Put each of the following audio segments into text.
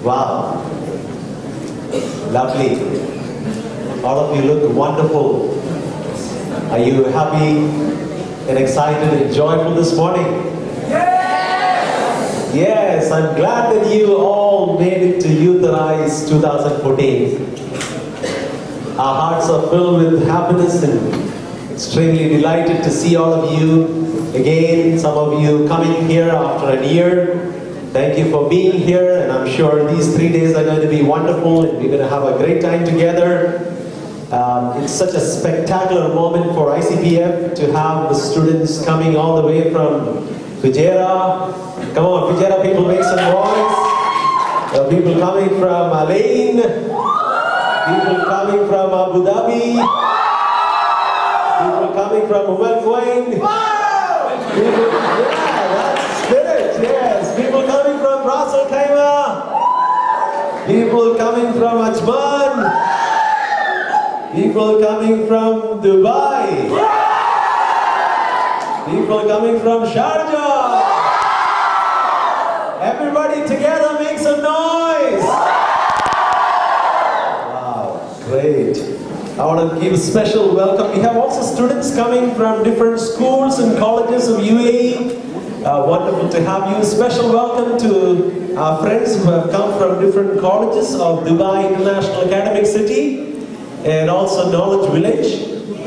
Wow. Lovely. All of you look wonderful. Are you happy and excited and joyful this morning? Yes! Yes, I'm glad that you all made it to Youth Arise 2014. Our hearts are filled with happiness and extremely delighted to see all of you again. Some of you coming here after a year. Thank you for being here, and I'm sure these 3 days are going to be wonderful and we're going to have a great time together. It's such a spectacular moment for ICPF to have the students coming all the way from Fujairah. Come on, Fujairah people, make some noise. People coming from Alain. People coming from Abu Dhabi. People coming from Umm People, yeah, that's spirit, yes. People coming from Ras Al Khaimah. People coming from Ajman. People coming from Dubai. People coming from Sharjah. Everybody together make some noise. Wow, great. I want to give a special welcome. We have also students coming from different schools and colleges of UAE. Wonderful to have you. Special welcome to our friends who have come from different colleges of Dubai International Academic City and also Knowledge Village.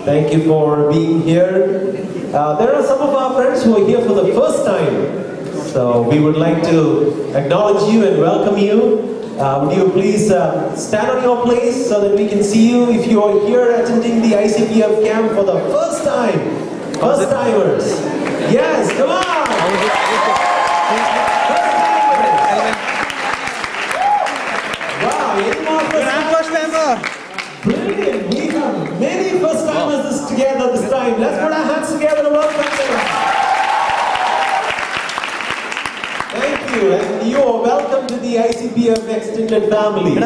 Thank you for being here. There are some of our friends who are here for the first time. So we would like to acknowledge you and welcome you. Would you please stand on your place so that we can see you if you are here attending the ICPF camp for the first time? First timers. Yes, come on! Wow, any more first timers? Brilliant! We have many first timers together this time. Let's put our hands together and welcome them. Thank you, and you are welcome to the ICPF extended family. I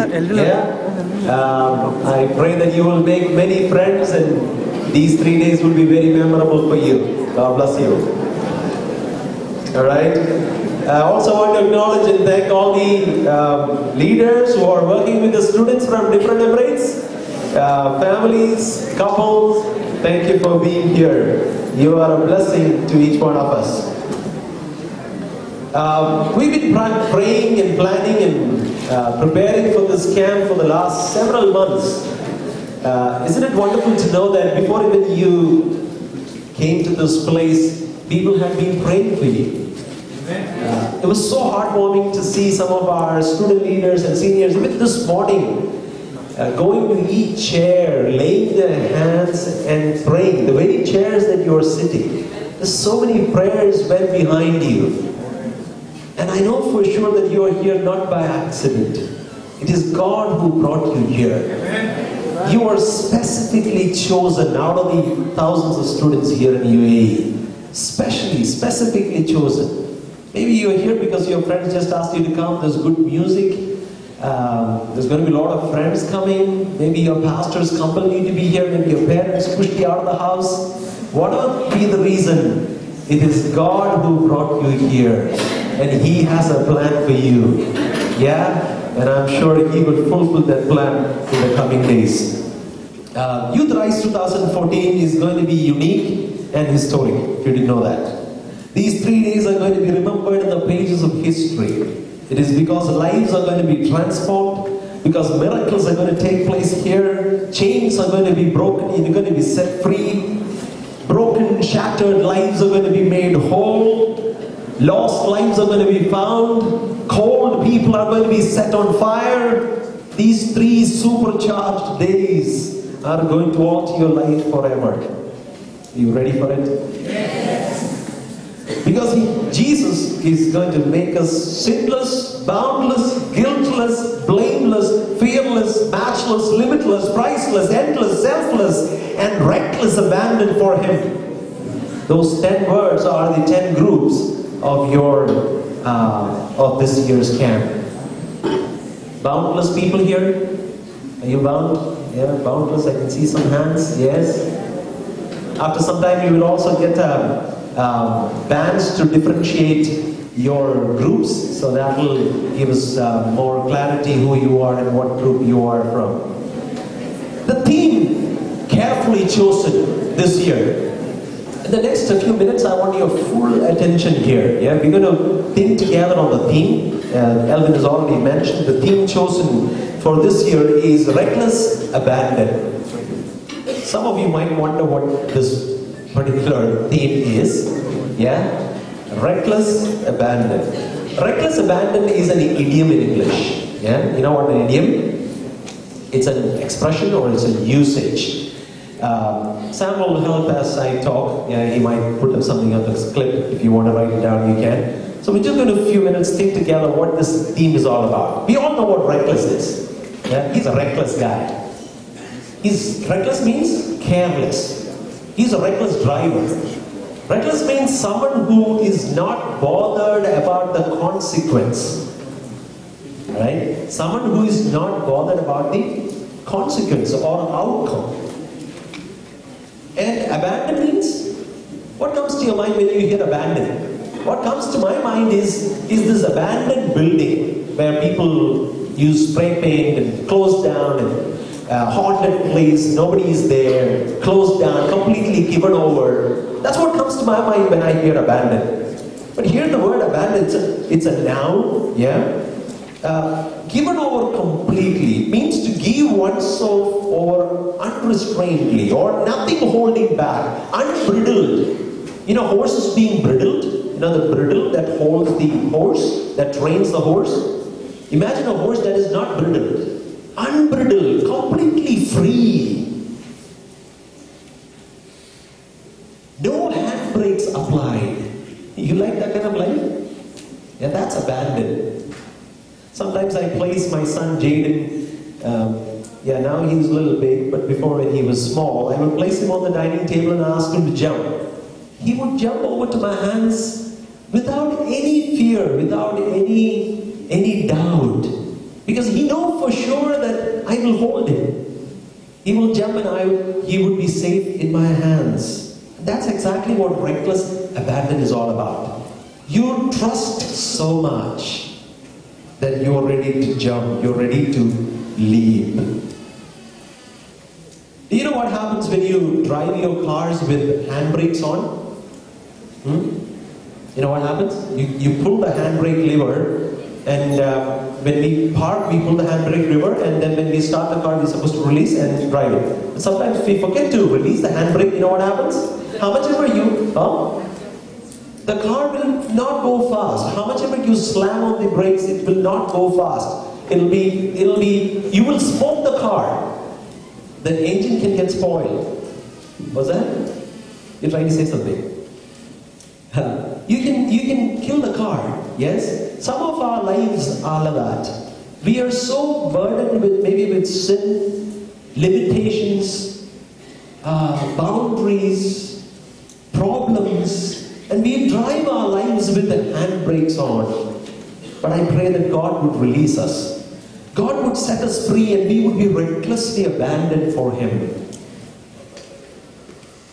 pray that you will make many friends and these 3 days will be very memorable for you. God bless you. Alright. I also want to acknowledge and thank all the leaders who are working with the students from different Emirates, families, couples. Thank you for being here. You are a blessing to each one of us. We've been praying and planning and preparing for this camp for the last several months. Isn't it wonderful to know that before even you came to this place, people have been praying for you. It was so heartwarming to see some of our student leaders and seniors, even this morning, going to each chair, laying their hands and praying, the very chairs that you are sitting. There's so many prayers went behind you. And I know for sure that you are here not by accident. It is God who brought you here. You are specifically chosen out of the thousands of students here in UAE. Specifically chosen. Maybe you are here because your friends just asked you to come. There's good music. There's going to be a lot of friends coming. Maybe your pastors compelled you to be here. Maybe your parents pushed you out of the house. Whatever be the reason, it is God who brought you here. And He has a plan for you. Yeah? And I'm sure He will fulfill that plan in the coming days. Youth Rise 2014 is going to be unique and historic, if you didn't know that. These 3 days are going to be remembered in the pages of history. It is because lives are going to be transformed, because miracles are going to take place here, chains are going to be broken, you're going to be set free, broken, shattered lives are going to be made whole, lost lives are going to be found, cold people are going to be set on fire. These 3 supercharged days are going to alter your life forever. Are you ready for it? Yes. Because Jesus is going to make us sinless, boundless, guiltless, blameless, fearless, matchless, limitless, priceless, endless, selfless, and reckless abandon for Him. Those 10 words are the 10 groups of your of this year's camp. Boundless people here? Are you bound? Yeah, boundless. I can see some hands. Yes. After some time, you will also get bands to differentiate your groups, so that will give us more clarity who you are and what group you are from. The theme carefully chosen this year. In the next few minutes, I want your full attention here. Yeah, we're going to think together on the theme. Elvin has already mentioned the theme chosen for this year is reckless abandon. Some of you might wonder what this particular theme is. Yeah, reckless abandon. Reckless abandon is an idiom in English. Yeah, you know what an idiom? It's an expression or it's a usage. Sam will help as I talk. Yeah, he might put up something on this clip. If you want to write it down, you can. So we're just going to a few minutes think together what this theme is all about. We all know what reckless is. Yeah, he's a reckless guy. Reckless means careless. He's a reckless driver. Reckless means someone who is not bothered about the consequence. Right? Someone who is not bothered about the consequence or outcome. And abandon means, what comes to your mind when you hear abandon? What comes to my mind is this abandoned building where people use spray paint and closed down and haunted place, nobody is there, closed down, completely given over. That's what comes to my mind when I hear abandon. But here the word abandon, it's a noun, yeah? Given over completely means to give oneself over unrestrainedly or nothing holding back, unbridled. You know, horses being bridled, you know the bridle that holds the horse, that trains the horse. Imagine a horse that is not bridled, unbridled, completely free. No handbrakes applied. You like that kind of life? Yeah, that's abandon. Sometimes I place my son Jerin, now he's a little big, but before when he was small, I would place him on the dining table and ask him to jump. He would jump over to my hands without any fear, without any doubt. Because he knows for sure that I will hold him. He will jump and he would be safe in my hands. That's exactly what reckless abandon is all about. You trust so much that you're ready to jump, you're ready to leap. Do you know what happens when you drive your cars with handbrakes on? You know what happens? You pull the handbrake lever, and when we park, we pull the handbrake lever, and then when we start the car, we're supposed to release and drive it. But sometimes if we forget to release the handbrake, you know what happens? How much ever the car will not go fast. How much ever you slam on the brakes, it will not go fast. You will smoke the car. The engine can get spoiled. What's that? You're trying to say something. You can kill the car, yes? Some of our lives are like that. We are so burdened with sin, limitations, boundaries, problems, and we drive our lives with the handbrakes on. But I pray that God would release us. God would set us free and we would be recklessly abandoned for Him.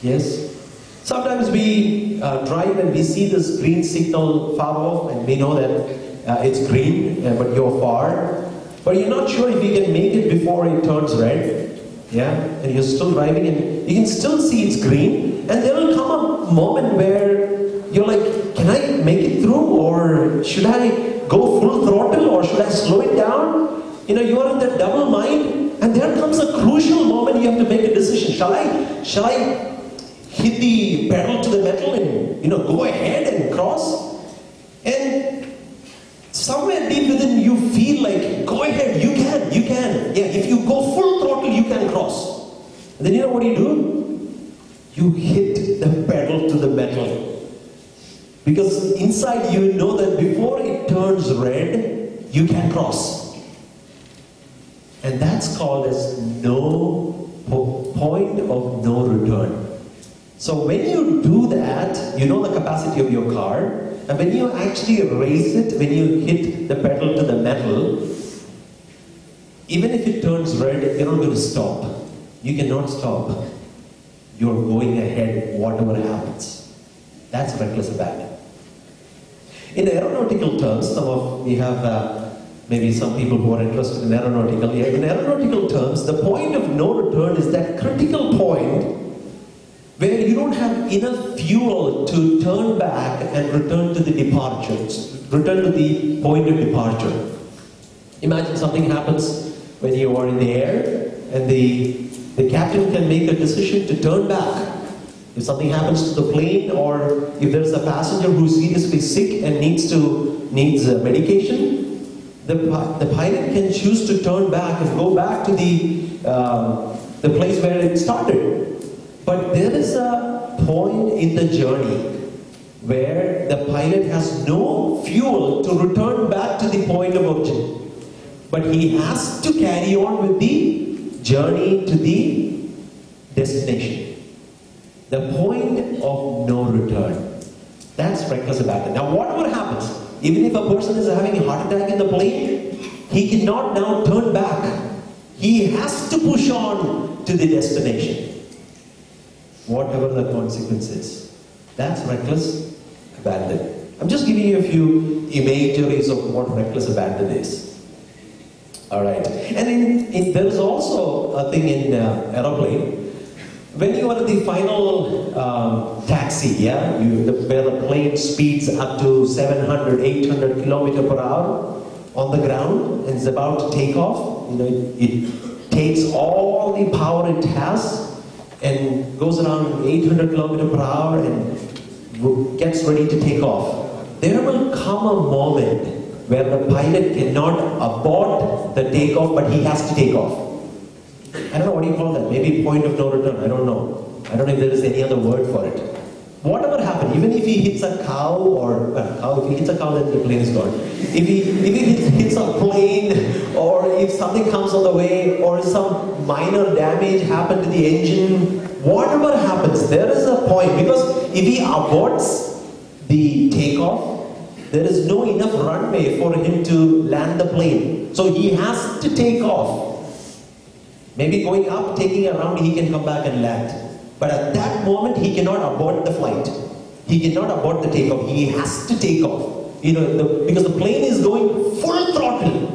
Yes? Sometimes we drive and we see this green signal far off and we know that it's green, but you're far. But you're not sure if you can make it before it turns red. Yeah? And you're still driving and you can still see it's green. And there will come a moment where you're like, can I make it through, or should I go full throttle, or should I slow it down? You know, you are in that double mind, and there comes a crucial moment you have to make a decision. Shall I hit the pedal to the metal and go ahead and cross? And somewhere deep within you feel like, go ahead, you can. Yeah, if you go full throttle, you can cross. And then you know what you do? You hit the pedal to the metal. Because inside you know that before it turns red, you can cross. And that's called as no point of no return. So when you do that, you know the capacity of your car. And when you actually raise it, when you hit the pedal to the metal, even if it turns red, you're not going to stop. You cannot stop. You're going ahead, whatever happens. That's reckless abandon. In aeronautical terms, we have maybe some people who are interested in aeronautical. Yeah, in aeronautical terms, the point of no return is that critical point where you don't have enough fuel to turn back and return to the return to the point of departure. Imagine something happens when you are in the air and the captain can make a decision to turn back. If something happens to the plane, or if there's a passenger who's seriously sick and needs medication, the pilot can choose to turn back and go back to the place where it started. But there is a point in the journey where the pilot has no fuel to return back to the point of origin. But he has to carry on with the journey to the destination. The point of no return. That's reckless abandon. Now whatever happens, even if a person is having a heart attack in the plane, he cannot now turn back. He has to push on to the destination. Whatever the consequence is. That's reckless abandon. I'm just giving you a few imageries of what reckless abandon is. Alright. And there is also a thing in aeroplane. When you are at the final taxi, yeah, where the plane speeds up to 700, 800 km per hour on the ground and is about to take off, it takes all the power it has and goes around 800 km per hour and gets ready to take off. There will come a moment where the pilot cannot abort the takeoff, but he has to take off. I don't know what do you call that. Maybe point of no return. I don't know. I don't know if there is any other word for it. Whatever happens, even if he hits a cow if he hits a cow, then the plane is gone. If he hits a plane, or if something comes on the way, or some minor damage happened to the engine, whatever happens, there is a point. Because if he aborts the takeoff, there is no enough runway for him to land the plane. So he has to take off. Maybe going up, taking a round, he can come back and land. But at that moment, he cannot abort the flight. He cannot abort the takeoff. He has to take off. Because the plane is going full throttle.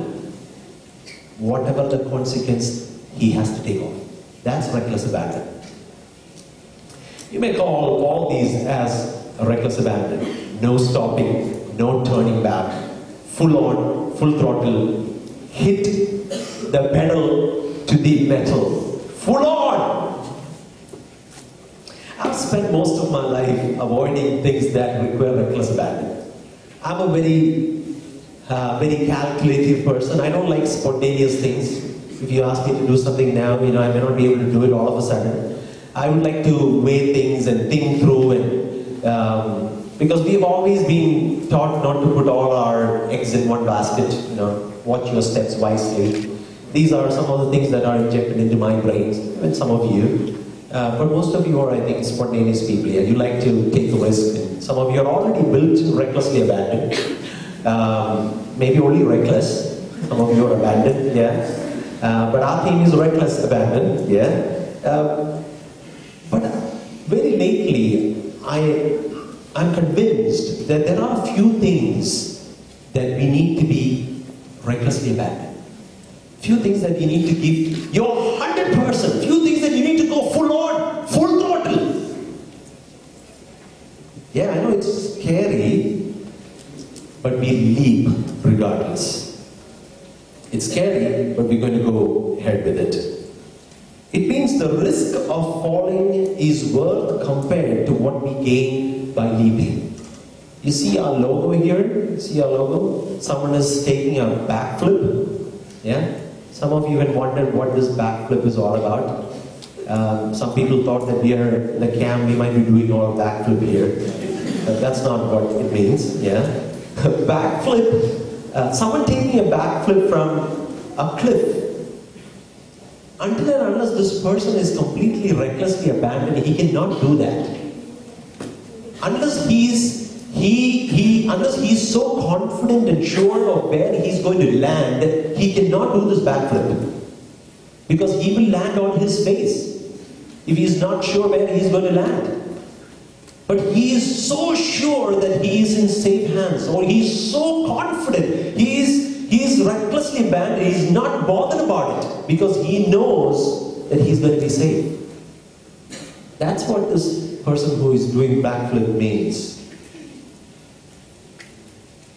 Whatever the consequence, he has to take off. That's reckless abandon. You may call all these as reckless abandon. No stopping, no turning back, full on, full throttle, hit the pedal to the metal, full on. I've spent most of my life avoiding things that require reckless abandon. I'm a very calculative person. I don't like spontaneous things. If you ask me to do something now, I may not be able to do it all of a sudden. I would like to weigh things and think through, and because we've always been taught not to put all our eggs in one basket. Watch your steps wisely. These are some of the things that are injected into my brain, and some of you. But most of you are, I think, spontaneous people. Yeah? You like to take the risk. And some of you are already built recklessly abandoned. Maybe only reckless. Some of you are abandoned. Yeah. But our theme is reckless abandon. Yeah. But very lately, I'm convinced that there are a few things that we need to be recklessly abandoned. Few things that you need to give your 100%. Few things that you need to go full on, full throttle. Yeah, I know it's scary, but we leap regardless. It's scary, but we're going to go ahead with it. It means the risk of falling is worth compared to what we gain by leaping. You see our logo here? See our logo? Someone is taking a backflip. Yeah? Some of you had wondered what this backflip is all about. Some people thought that we are in the camp, we might be doing all backflip here. But that's not what it means. Yeah? Backflip, someone taking a backflip from a cliff. Until and unless this person is completely recklessly abandoned, he cannot do that. Unless unless he's so confident and sure of where he's going to land, he cannot do this backflip. Because he will land on his face if he's not sure where he's going to land. But he is so sure that he is in safe hands, or he is so confident, he is recklessly abandoned, he is not bothered about it, because he knows that he is going to be safe. That's what this person who is doing backflip means.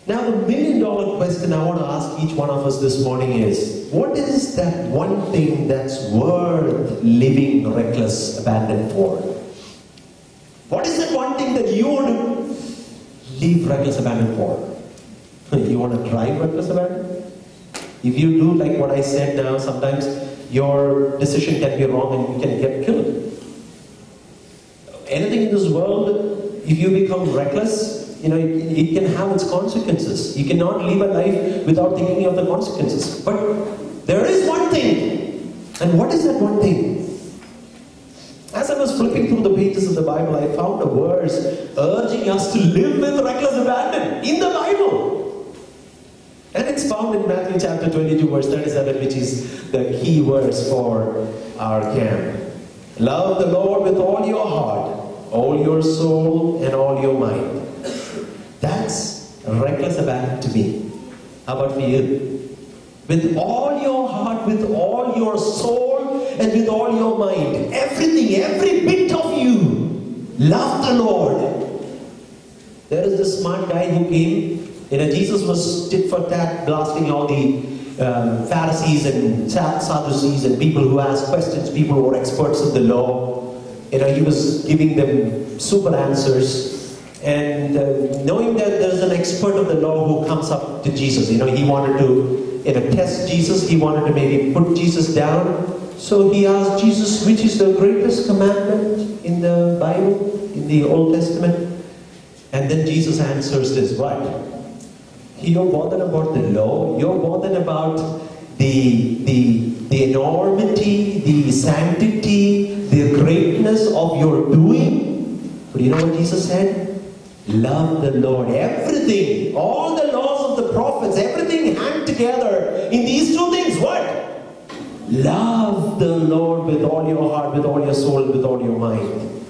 Now the $1 million question I want to ask each one of us this morning is, what is that one thing that's worth living reckless abandon for? What is that one thing that you want to leave reckless abandon for? You want to drive reckless abandon? If you do like what I said now, sometimes your decision can be wrong and you can get killed. Anything in this world, if you become reckless, it can have its consequences. You cannot live a life without thinking of the consequences. But there is one thing. And what is that one thing? As I was flipping through the pages of the Bible, I found a verse urging us to live with reckless abandon in the Bible. And it's found in Matthew chapter 22, verse 37, which is the key verse for our camp. Love the Lord with all your heart, all your soul, and all your mind. That's reckless abandon to me. How about for you? With all your heart, with all your soul, and with all your mind. Everything, every bit of you. Love the Lord. There is this smart guy who came. Jesus was tit for tat, blasting all the Pharisees and Sadducees and people who asked questions, people who were experts in the law. He was giving them super answers. And knowing that there's an expert of the law who comes up to Jesus, he wanted to test Jesus, he wanted to maybe put Jesus down. So he asked Jesus, which is the greatest commandment in the Bible, in the Old Testament? And then Jesus answers this, what? You're bothered about the law, you're bothered about the enormity, the sanctity, the greatness of your doing. But you know what Jesus said? Love the Lord. Everything, all the laws of the prophets, everything hang together in these two things. What? Love the Lord with all your heart, with all your soul, with all your mind.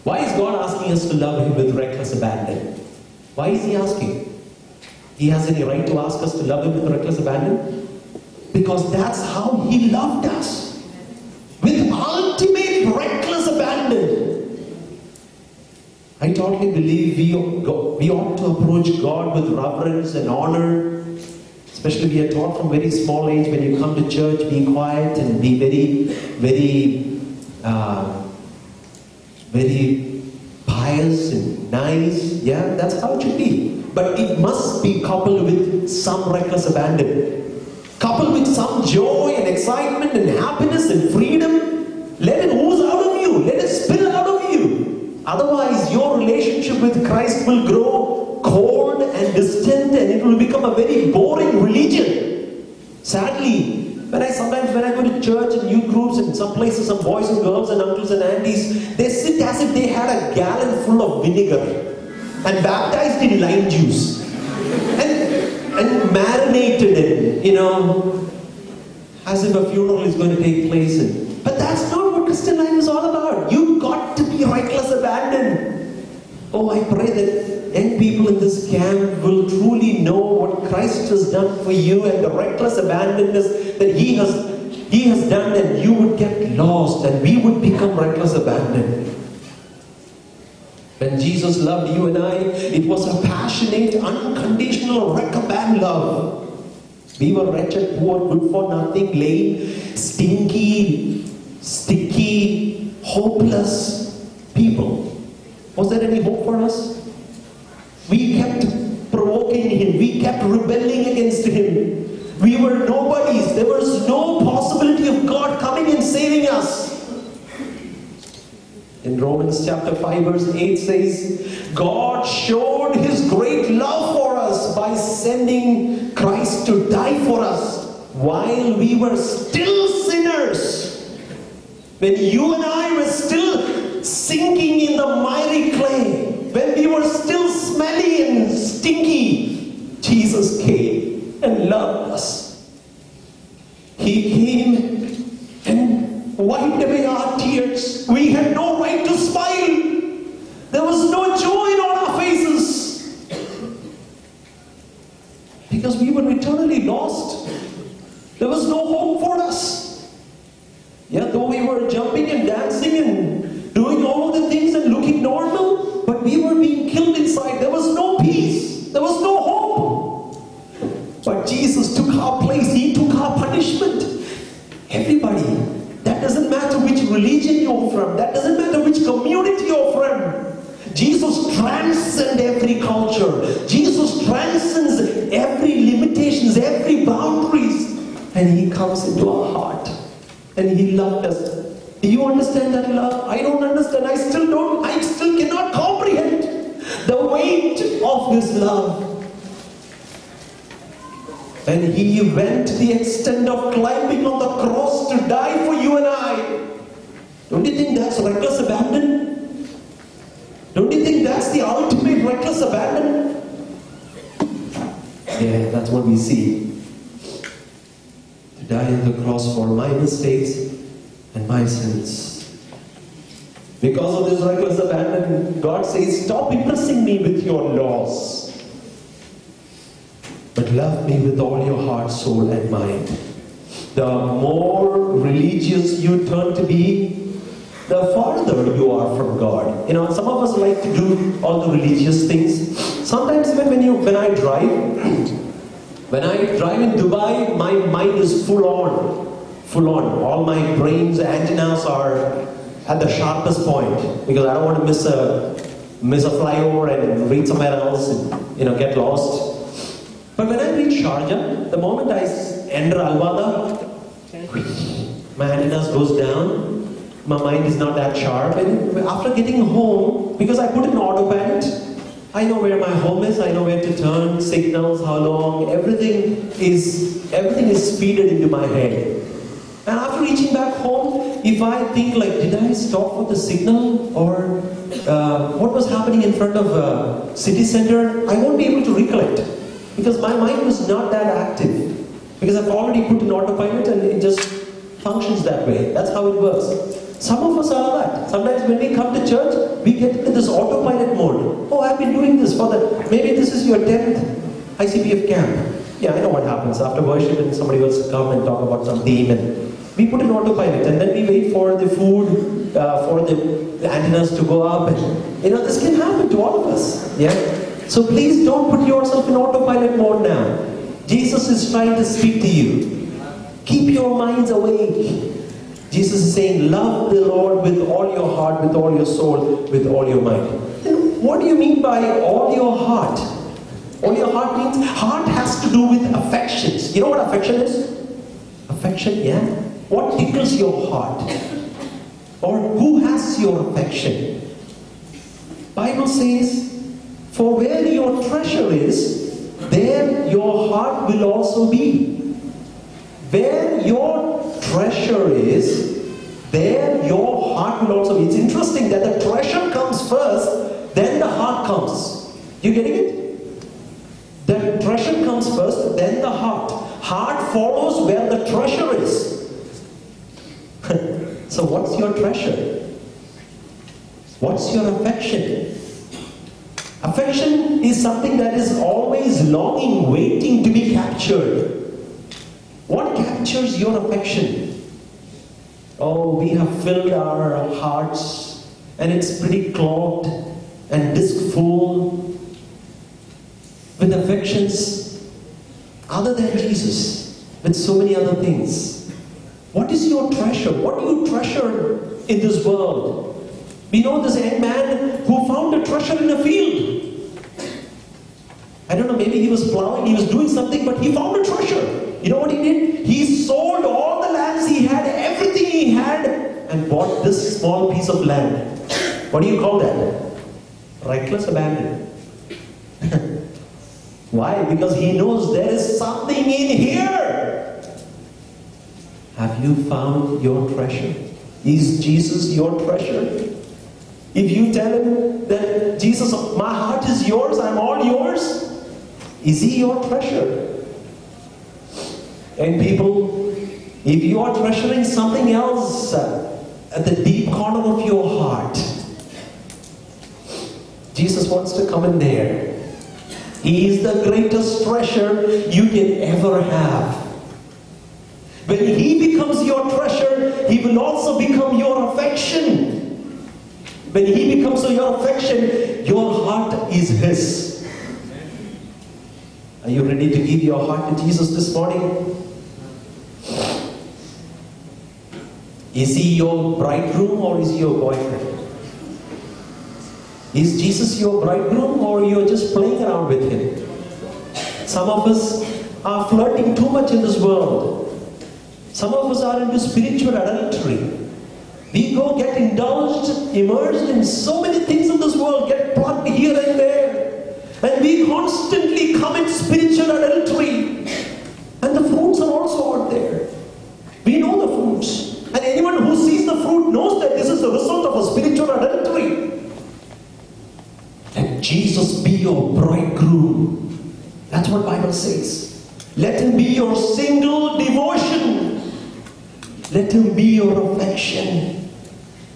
Why is God asking us to love Him with reckless abandon? Why is He asking? He has any right to ask us to love Him with reckless abandon? Because that's how He loved us. With ultimate reckless abandon. I totally believe we ought to approach God with reverence and honor. Especially we are taught from very small age, when you come to church, be quiet and be very pious and nice. Yeah, that's how it should be. But it must be coupled with some reckless abandon. Coupled with some joy and excitement and happiness and freedom. Let it ooze out of you. Let it spill out of you. Otherwise, your relationship with Christ will grow cold and distant, and it will become a very boring religion. Sadly, when I go to church and youth groups and some places, some boys and girls and uncles and aunties, they sit as if they had a gallon full of vinegar and baptized in lime juice and marinated in, as if a funeral is going to take place. But that's not what Christian life is all about. You've got to be reckless abandon. Oh, I pray that young people in this camp will truly know what Christ has done for you and the reckless abandonness that He has done, and you would get lost and we would become reckless abandon. When Jesus loved you and I, it was a passionate, unconditional, wreck-a-band love. We were wretched, poor, good for nothing, lame, stinky, sticky, hopeless people. Was there any hope for us? We kept provoking Him. We kept rebelling against Him. We were nobodies. There was no possibility of God coming and saving us. In Romans chapter 5 verse 8 says, God showed His great love for us by sending Christ to die for us while we were still sinners. When you and I were still sinking in the miry clay, when we were still smelly and stinky, Jesus came and loved us. He came and wiped away our tears. We had no right to smile. Because we were eternally lost. There was no hope for us. Yeah, though we were jumping and dancing and doing all of the things and looking normal, but we were being killed inside. There was no peace. There was no hope. But Jesus took our place. He took our punishment. Everybody, that doesn't matter which religion you're from. That doesn't matter which community you're from. Jesus transcends every culture. Jesus transcends every limitations, every boundaries. And He comes into our heart. And He loved us. Do you understand that love? I don't understand. I still cannot comprehend the weight of His love. And He went to the extent of climbing on the cross to die for you and I. Don't you think that's reckless abandon? Don't you think that's the ultimate reckless abandon? Yeah, that's what we see. To die on the cross for my mistakes and my sins. Because of this reckless abandon, God says, stop impressing me with your laws. But love me with all your heart, soul and mind. The more religious you turn to be, the farther you are from God. You know, some of us like to do all the religious things. Sometimes even when I drive in Dubai, my mind is full on. All my brain's antennas are at the sharpest point because I don't want to miss a flyover and reach somewhere else and get lost. But when I reach Sharjah, the moment I enter Al-Wada, my antennas goes down. My mind is not that sharp. And after getting home, because I put in autopilot, I know where my home is, I know where to turn, signals, how long, everything is feeded into my head. And after reaching back home, if I think like, did I stop for the signal? Or what was happening in front of city center? I won't be able to recollect. Because my mind was not that active. Because I've already put in autopilot and it just functions that way. That's how it works. Some of us are that. Sometimes when we come to church, we get into this autopilot mode. Oh, I've been doing this for the... Maybe this is your 10th ICPF camp. Yeah, I know what happens. After worship and somebody will come and talk about some theme and we put in autopilot and then we wait for the food, for the antennas to go up. And, this can happen to all of us. Yeah. So please don't put yourself in autopilot mode now. Jesus is trying to speak to you. Keep your minds awake. Jesus is saying, love the Lord with all your heart, with all your soul, with all your mind. And what do you mean by all your heart? All your heart means, heart has to do with affections. You know what affection is? Affection, yeah? What tickles your heart? Or who has your affection? Bible says, for where your treasure is, there your heart will also be. Where your treasure is, there your heart will also be. It's interesting that the treasure comes first, then the heart comes. You getting it? The treasure comes first, then the heart. Heart follows where the treasure is. So what's your treasure? What's your affection? Affection is something that is always longing, waiting to be captured. What captures your affection? Oh, we have filled our hearts and it's pretty clogged and disc full with affections other than Jesus, with so many other things. What is your treasure? What do you treasure in this world? We know this young man who found a treasure in a field. I don't know, maybe he was plowing, he was doing something, but he found a treasure. You know what he did? He sold all the lands he had, everything he had, and bought this small piece of land. What do you call that? Reckless abandon. Why? Because he knows there is something in here. Have you found your treasure? Is Jesus your treasure? If you tell him that Jesus, my heart is yours, I'm all yours, is he your treasure? And people, if you are treasuring something else at the deep corner of your heart, Jesus wants to come in there He is the greatest treasure you can ever have. When He becomes your treasure, He will also become your affection. When He becomes your affection, your heart is His. Are you ready to give your heart to Jesus this morning? Is He your bridegroom or is He your boyfriend? Is Jesus your bridegroom or you're just playing around with Him? Some of us are flirting too much in this world. Some of us are into spiritual adultery. We go get indulged, immersed in so many things in this world, get plugged here and there. And we constantly commit spiritual adultery. And the fruits are also out there. We know the fruits. And anyone who sees the fruit knows that this is the result of a spiritual adultery. Let Jesus be your bridegroom. That's what the Bible says. Let Him be your single devotion. Let Him be your affection.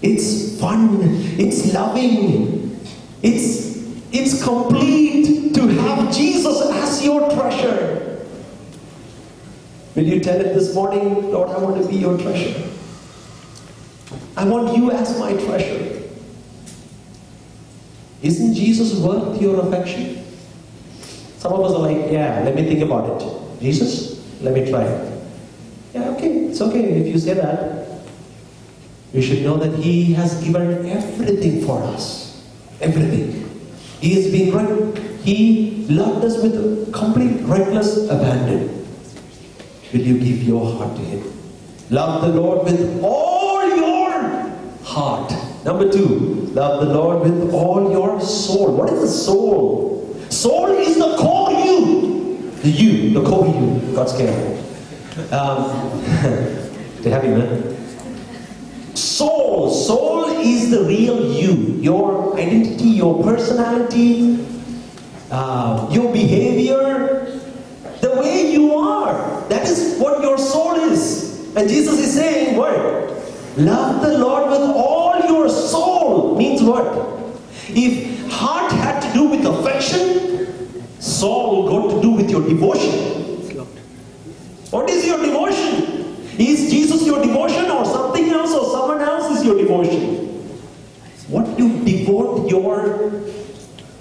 It's fun. It's loving. It's complete to have Jesus as your treasure. Will you tell Him this morning, Lord, I want to be your treasure. I want you as my treasure. Isn't Jesus worth your affection? Some of us are like, yeah, let me think about it. Jesus, let me try it. Yeah, okay, it's okay if you say that. You should know that He has given everything for us. Everything. He has been right. He loved us with a complete reckless abandon. Will you give your heart to Him? Love the Lord with all your heart. Number 2, love the Lord with all your soul. What is the soul? Soul is the core you. The core you. God's care. They're happy, man. Soul is the real you. Your identity, your personality, your behavior, the way you are. That is what your soul is. And Jesus is saying, what? Love the Lord with all your soul. Means what? If heart had to do with affection, soul got to do with your devotion. What is your devotion? Is Jesus your devotion or something else or someone else is your devotion? What you devote your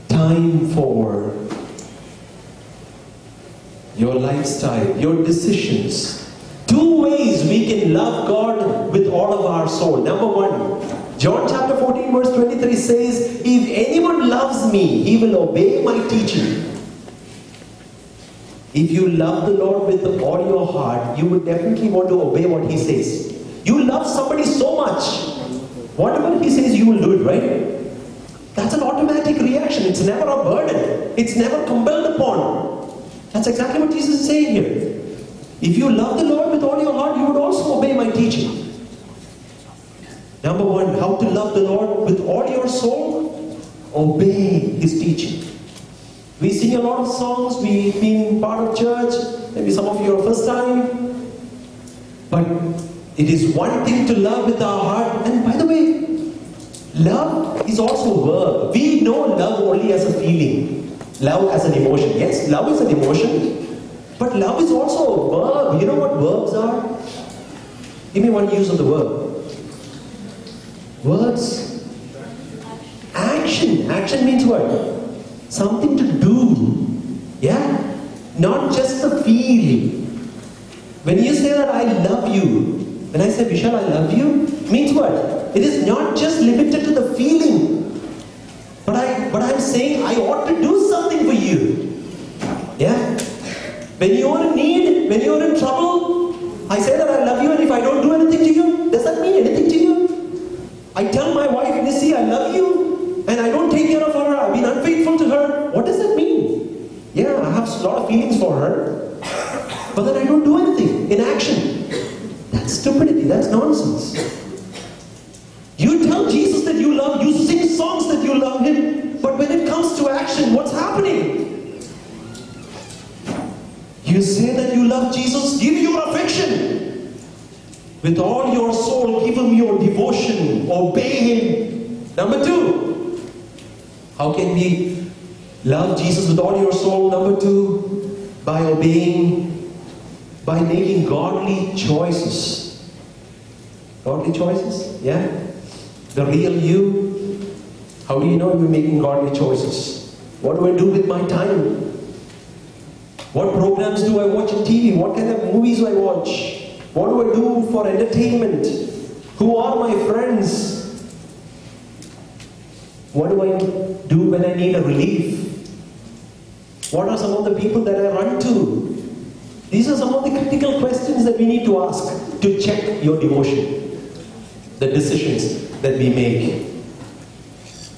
time for, your lifestyle, your decisions. 2 ways we can love God with all of our soul. Number 1, John chapter 14 verse 23 says, if anyone loves me, he will obey my teaching. If you love the Lord with all your heart, you would definitely want to obey what He says. You love somebody so much, whatever He says, you will do it, right? That's an automatic reaction. It's never a burden. It's never compelled upon. That's exactly what Jesus is saying here. If you love the Lord with all your heart, you would also obey my teaching. Number 1, how to love the Lord with all your soul? Obey His teaching. We sing a lot of songs, we've been part of church, maybe some of you are first time. But it is one thing to love with our heart. And by the way, love is also a verb. We know love only as a feeling. Love as an emotion. Yes, love is an emotion. But love is also a verb. You know what verbs are? Give me one use of the verb. Words. Action. Action means what? Something to do. Yeah? Not just a feel. When you say that I love you, when I say Vishal I love you, means what? It is not just limited to the feeling. But I'm saying I ought to do something for you. Yeah? When you're in need, when you're in trouble, I say that I love you, and if I don't do anything to you, does that mean anything to you? I tell my wife, Missy, I love you, and I don't take care of her, I've been unfaithful to her. What does that mean? Yeah, I have a lot of feelings for her, but then I don't do anything in action. That's stupidity, that's nonsense. You tell Jesus that you love, you sing songs that you love Him, but when it comes to action, what's happening? You say that you love Jesus, give your affection. With all your soul, give Him your devotion, obey Him. Number 2, how can we Love Jesus with all your soul. Number two, by obeying, by making godly choices. Godly choices? Yeah? The real you. How do you know you're making godly choices? What do I do with my time? What programs do I watch on TV? What kind of movies do I watch? What do I do for entertainment? Who are my friends? What do I do when I need a relief? What are some of the people that I run to? These are some of the critical questions that we need to ask to check your devotion, the decisions that we make.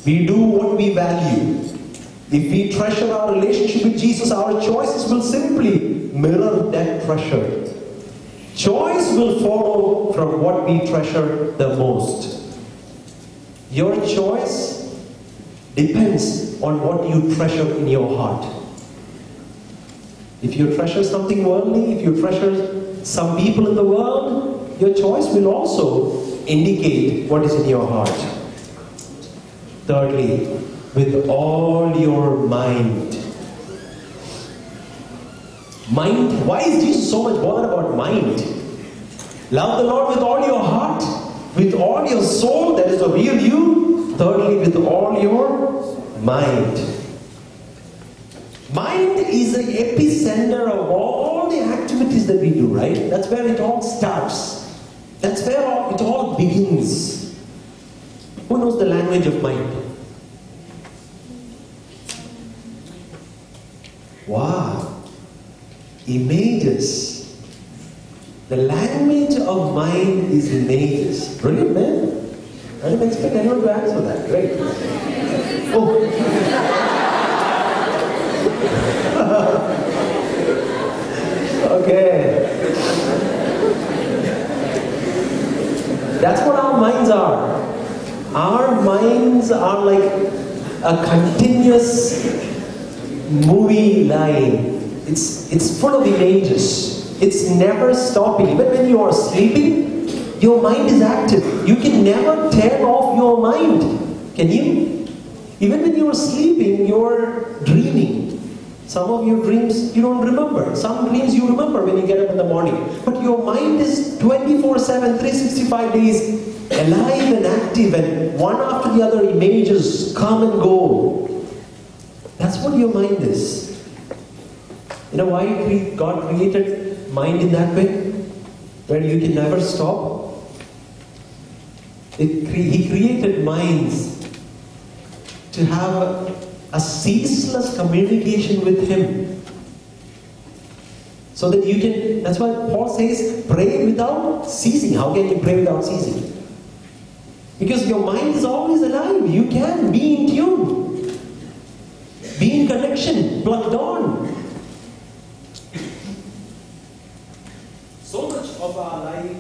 We do what we value. If we treasure our relationship with Jesus, our choices will simply mirror that treasure. Choice will follow from what we treasure the most. Your choice depends on what you treasure in your heart. If you treasure something worldly, if you treasure some people in the world, your choice will also indicate what is in your heart. Thirdly, with all your mind. Mind? Why is Jesus so much bothered about mind? Love the Lord with all your heart, with all your soul, that is the real you. Thirdly, with all your mind. Mind is the epicenter of all the activities that we do, right? That's where it all starts. That's where it all begins. Who knows the language of mind? Wow. Images. The language of mind is images. Brilliant, man. I didn't expect anyone to answer that. Great. Oh. Okay. That's what our minds are. Our minds are like a continuous movie line. It's full of images. It's never stopping. Even when you are sleeping, your mind is active. You can never turn off your mind. Can you? Even when you are sleeping, you're dreaming. Some of your dreams you don't remember. Some dreams you remember when you get up in the morning. But your mind is 24/7, 365 days alive and active, and one after the other images come and go. That's what your mind is. You know why God created mind in that way? Where you can never stop? He created minds to have a ceaseless communication with Him. So that you can, that's why Paul says, pray without ceasing. How can you pray without ceasing? Because your mind is always alive. You can be in tune. Be in connection, plugged on. So much of our life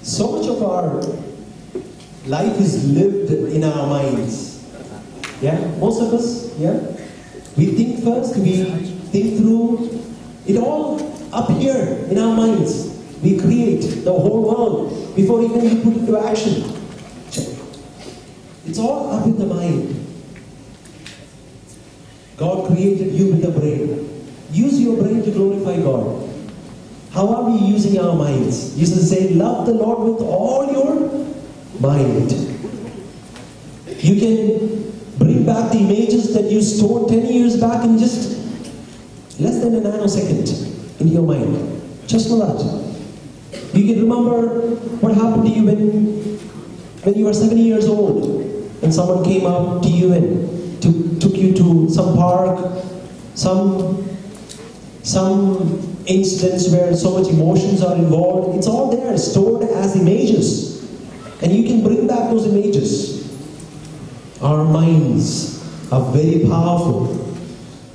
so much of our life is lived in our minds. Yeah, most of us, yeah. We think first, we think through. It all up here in our minds. We create the whole world before even we put it into action. It's all up in the mind. God created you with a brain. Use your brain to glorify God. How are we using our minds? Jesus said, love the Lord with all your mind. You can bring back the images that you stored 10 years back in just less than a nanosecond in your mind. Just for that. You can remember what happened to you when you were 7 years old and someone came up to you and took you to some park, some incidents where so much emotions are involved. It's all there, stored as images. And you can bring back those images. Our minds are very powerful.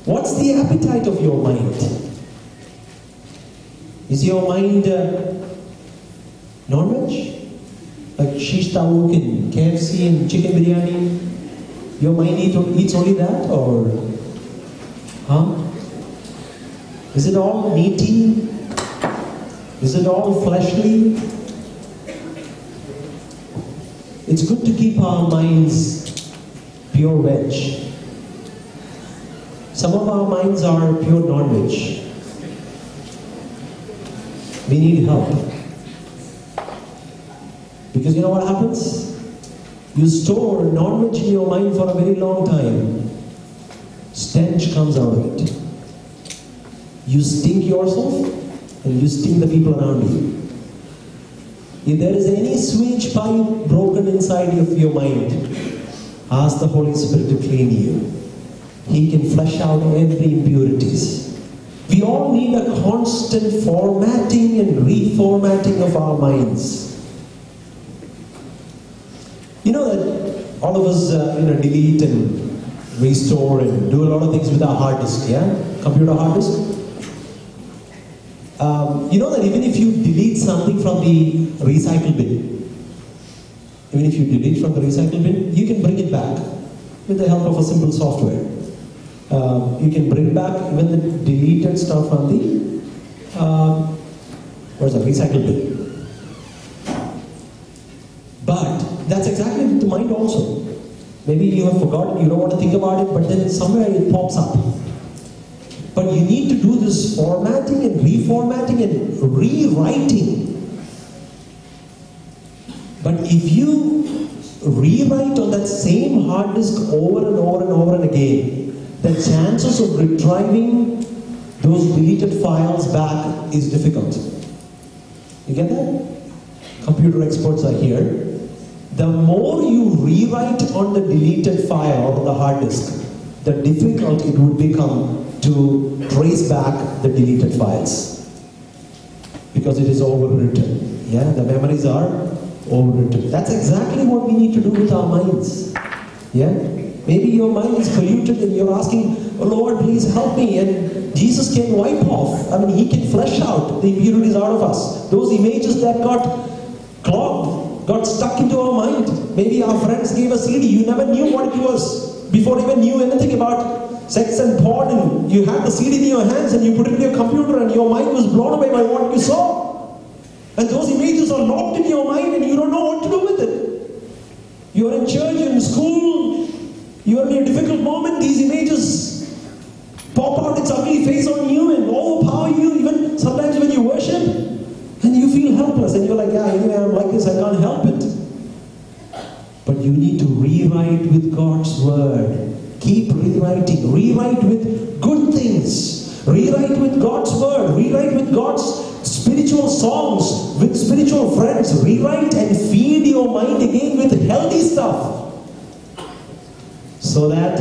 What's the appetite of your mind? Is your mind non-veg? Like shish tawuk and KFC and chicken biryani? Your mind eats only that, or is it all meaty? Is it all fleshly? It's good to keep our minds pure veg. Some of our minds are pure non-veg. We need help. Because you know what happens? You store non-veg in your mind for a very long time. Stench comes out of it. You stink yourself and you stink the people around you. If there is any sewage pipe broken inside of your mind, ask the Holy Spirit to clean you. He can flush out every impurities. We all need a constant formatting and reformatting of our minds. You know that all of us delete and restore and do a lot of things with our hard disk, yeah? Computer hard disk. You know that even if you delete something from the recycle bin, you can bring it back with the help of a simple software. You can bring back even the deleted stuff from the recycle bin. But that's exactly with the mind also. Maybe you have forgotten, you don't want to think about it, but then somewhere it pops up. But you need to do this formatting and reformatting and rewriting. But if you rewrite on that same hard disk over and over and over and again, the chances of retrieving those deleted files back is difficult. You get that? Computer experts are here. The more you rewrite on the deleted file or the hard disk, the difficult it would become to trace back the deleted files. Because it is overwritten. Yeah, the memories are overwritten. That's exactly what we need to do with our minds. Yeah? Maybe your mind is polluted and you're asking, oh Lord, please help me. And Jesus can wipe off. He can flush out the impurities out of us. Those images that got clogged, got stuck into our mind. Maybe our friends gave a CD. You never knew what it was before you even knew anything about sex and porn, and you had the CD in your hands and you put it in your computer and your mind was blown away by what you saw. And those images are locked in your mind and you don't know what to do with it. You're in church, you're in school, you're in a difficult moment, these images pop out its ugly face on you and overpower you, even sometimes when you worship, and you feel helpless and you're like, yeah, anyway, I'm like this, I can't help it. But you need to rewrite with God's word. Keep rewriting. Rewrite with good things. Rewrite with God's word. Rewrite with God's spiritual songs, with spiritual friends. Rewrite and feed your mind again with healthy stuff. So that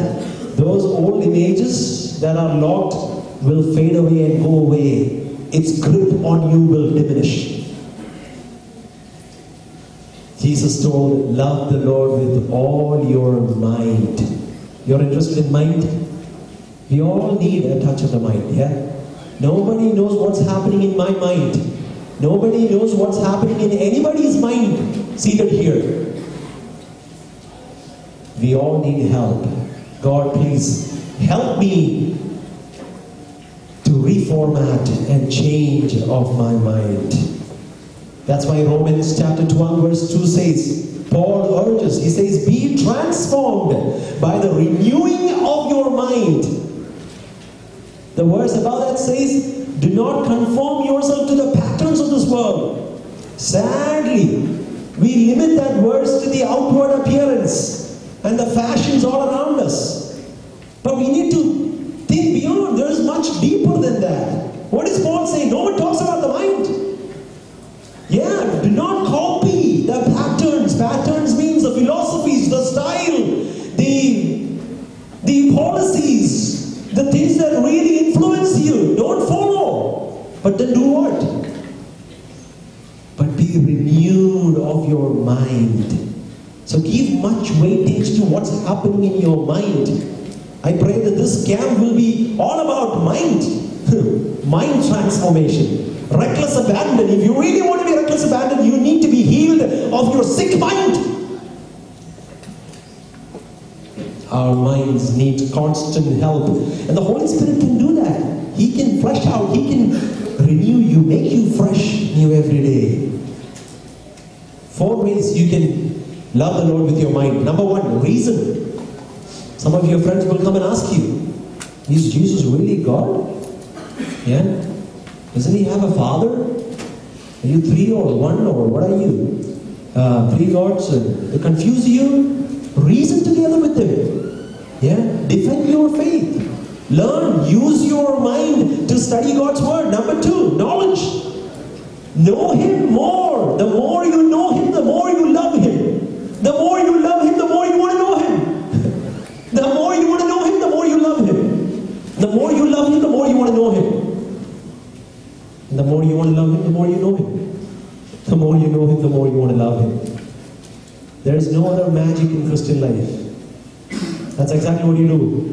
those old images that are locked will fade away and go away. Its grip on you will diminish. Jesus told, love the Lord with all your mind. You're interested in mind? We all need a touch of the mind, yeah? Nobody knows what's happening in my mind. Nobody knows what's happening in anybody's mind seated here. We all need help. God, please help me to reformat and change of my mind. That's why Romans chapter 12 verse 2 says, Paul urges, he says, be transformed by the renewing of your mind. The verse above that says, do not conform yourself to the patterns of this world. Sadly, we limit that verse to the outward appearance and the fashions all around us. But we need to think beyond. There is much deeper than that. What is Paul saying? No one talks about the mind. Yeah, do not copy the patterns. Patterns means the philosophies, the style, the policies, the things that really influence you. Don't follow. But then do what? But be renewed of your mind. So give much weightage to what's happening in your mind. I pray that this camp will be all about mind. Mind transformation. Reckless abandon. If you really want to be reckless abandon, you need to be healed of your sick mind. Our minds need constant help. And the Holy Spirit can do that. He can flesh out, He can renew you, make you fresh, new every day. 4 ways you can love the Lord with your mind. Number 1, reason. Some of your friends will come and ask you, is Jesus really God? Yeah? Doesn't He have a father? Are you 3 or 1 or what are you? 3 gods? They confuse you? Reason together with them. Yeah? Defend your faith. Learn. Use your mind to study God's word. Number 2, knowledge. Know Him more. The more you know Him, the more you love Him. The more you love Him, the more you want to know Him. The more you want to know Him, the more you love Him. The more you love Him, the more you want to know Him. And the more you want to love Him, the more you know Him. The more you know Him, the more you want to love Him. There is no other magic in Christian life. That's exactly what you do.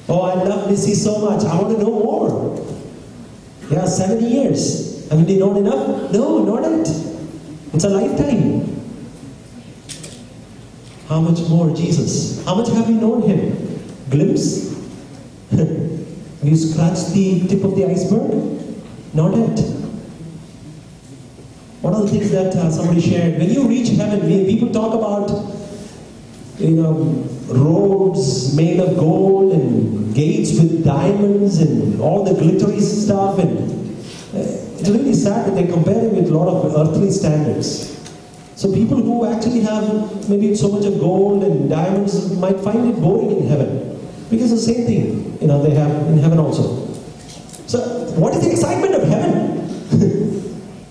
Oh, I love Missy so much. I want to know more. Yeah, 7 years. Have you known enough? No, not yet. It's a lifetime. How much more Jesus? How much have you known Him? Glimpse? Have you scratched the tip of the iceberg? Not yet. One of the things that somebody shared, when you reach heaven, people talk about, roads made of gold and gates with diamonds and all the glittery stuff, and it's really sad that they compare it with a lot of earthly standards. So people who actually have maybe so much of gold and diamonds might find it boring in heaven, because it's the same thing, they have in heaven also. So what is the excitement of heaven?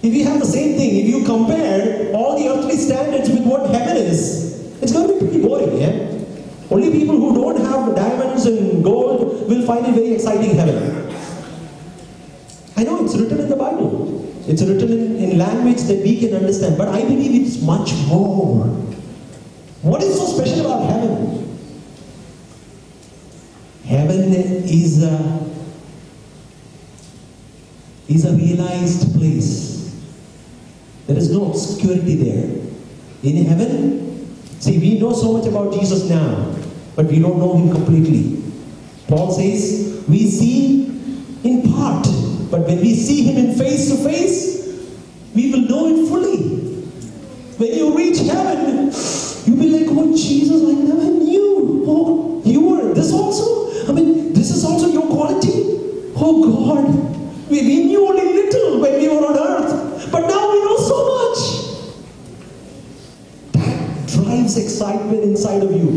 If you have the same thing, if you compare all the earthly standards with what heaven is, it's going to be pretty boring, yeah? Only people who don't have diamonds and gold will find it very exciting heaven. I know it's written in the Bible. It's written in language that we can understand, but I believe it's much more. What is so special about heaven? Heaven is a realized place. There is no obscurity there. In heaven, see, we know so much about Jesus now, but we don't know Him completely. Paul says, we see in part, but when we see Him in face to face, we will know it fully. When you reach heaven, you'll be like, oh Jesus, I never knew. Oh, you were this also? I mean, this is also your quality? Oh God, we knew only little when we were on earth, but now we know so much. That drives excitement inside of you.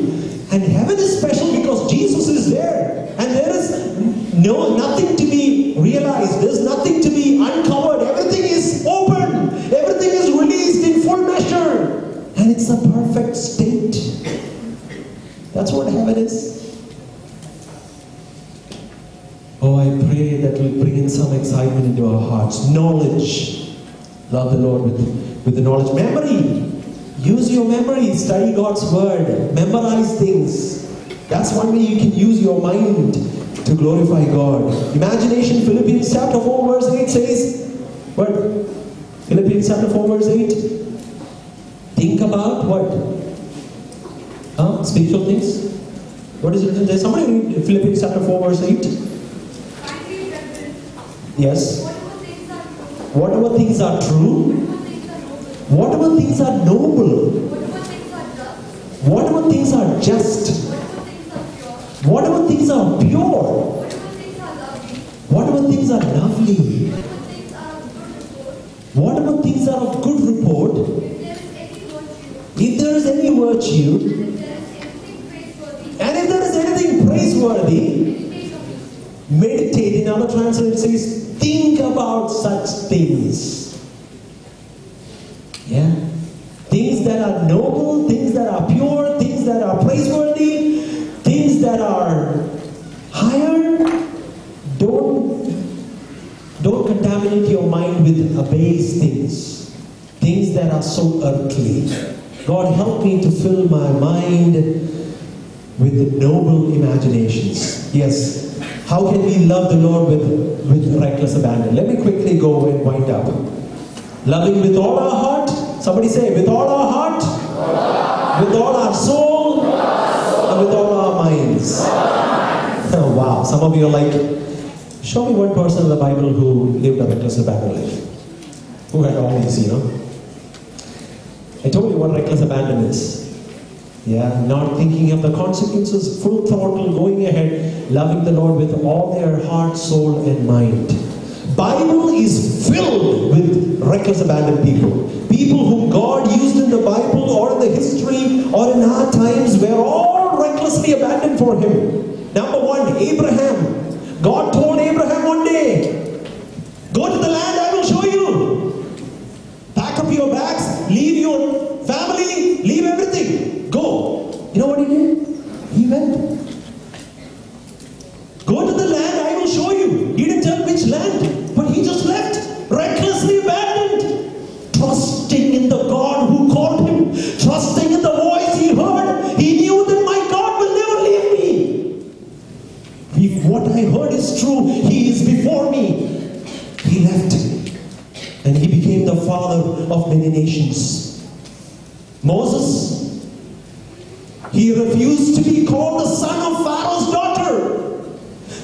And heaven is special because Jesus is there. And there is nothing to be realized. There's nothing to be uncovered. Everything is open. Everything is released in full measure. And it's a perfect state. That's what heaven is. Oh, I pray that will bring in some excitement into our hearts. Knowledge. Love the Lord with the knowledge. Memory. Use your memory. Study God's word. Memorize things. That's one way you can use your mind to glorify God. Imagination. Philippians chapter 4 verse 8 says, what? Philippians chapter 4 verse 8. Think about what? Spiritual things. What is it? There's somebody read Philippians chapter 4 verse 8. Yes. Whatever things are true. Whatever things are noble. Whatever things are just. Whatever things are pure. Whatever things are lovely. Whatever things are of good report. If there is any virtue. And if there is anything praiseworthy. Meditate. In other translation says, think about such things. Yeah? Things that are noble, things that are pure, things that are praiseworthy, things that are higher. Don't contaminate your mind with abase things. Things that are so earthly. God, help me to fill my mind with noble imaginations. Yes. How can we love the Lord with reckless abandon? Let me quickly go and wind up. Loving with all our heart. Somebody say, with all our heart. With all our soul. with all our minds. Oh, wow. Some of you are like, show me one person in the Bible who lived a reckless abandon life. Who had all these, I told you what reckless abandon is. Yeah, not thinking of the consequences, full throttle, going ahead, loving the Lord with all their heart, soul, and mind. Bible is filled with reckless abandoned people. People whom God used in the Bible or in the history or in our times were all recklessly abandoned for Him. Number one, Abraham. God told Abraham one day, go to the land I will show you. Pack up your bags, leave your family, leave everything. Go. You know what he did? He went. Go to the land I will show you. He didn't tell which land, but he just left. Recklessly abandoned. Trusting in the God who called him. Trusting in the voice he heard. He knew that my God will never leave me. If what I heard is true, He is before me. He left. And he became the father of many nations. Moses, he refused to be called the son of Pharaoh's daughter,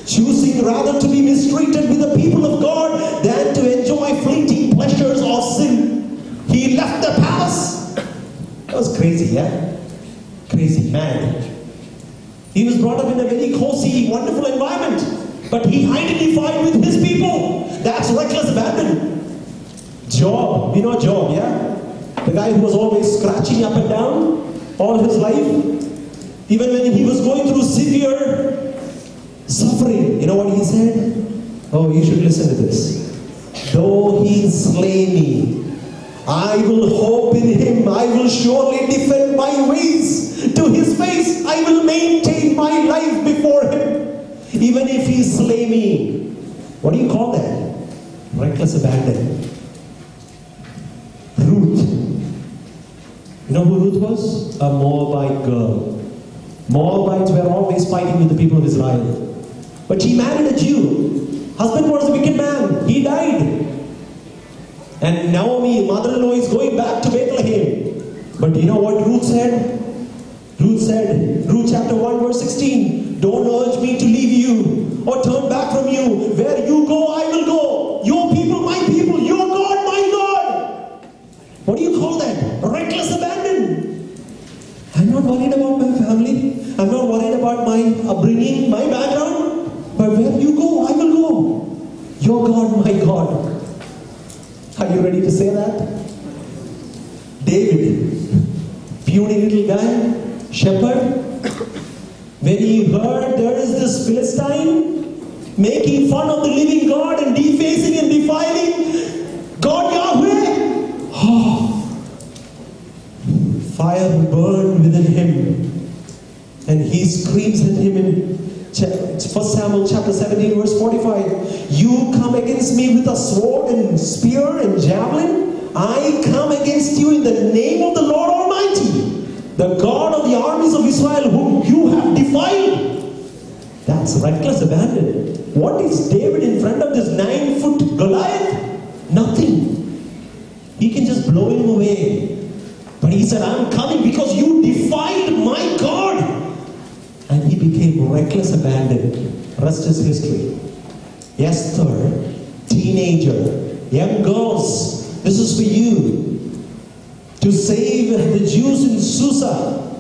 choosing rather to be mistreated with the people of God than to enjoy fleeting pleasures or sin. He left the palace. That was crazy, yeah? Crazy man. He was brought up in a very cozy, wonderful environment, but he identified with his people. That's reckless abandon. Job, you know Job, yeah? The guy who was always scratching up and down all his life. Even when he was going through severe suffering, you know what he said? Oh, you should listen to this. Though he slay me, I will hope in him. I will surely defend my ways. To his face, I will maintain my life before him. Even if he slay me. What do you call that? Reckless abandon. Ruth. You know who Ruth was? A Moabite girl. Moabites were always fighting with the people of Israel. But she married a Jew. Husband was a wicked man. He died. And Naomi, mother-in-law, is going back to Bethlehem. But you know what Ruth said? Ruth said, Ruth chapter 1 verse 16, don't urge me to leave you or turn back from you. Where you go, I will go. Your people, my people. Your God, my God. What do you call that? Reckless abandon. I'm not worried about my family. I'm not worried about my upbringing, my background. But where you go, I will go. Your God, my God. Are you ready to say that? David, puny little guy, shepherd. When he heard there is this Philistine making fun of the living God and defacing and defiling God Yahweh, fire burned within him, and he screams at him in 1 Samuel chapter 17 verse 45. You come against me with a sword and spear and javelin. I come against you in the name of the Lord Almighty, the God of the armies of Israel, whom you have defiled. That's reckless abandon. What is David in front of this 9-foot Goliath? Nothing. He can just blow him away. But he said, I'm coming because you defiled my God. And he became reckless abandon. Rest is history. Esther, teenager, young girls, this is for you. To save the Jews in Susa,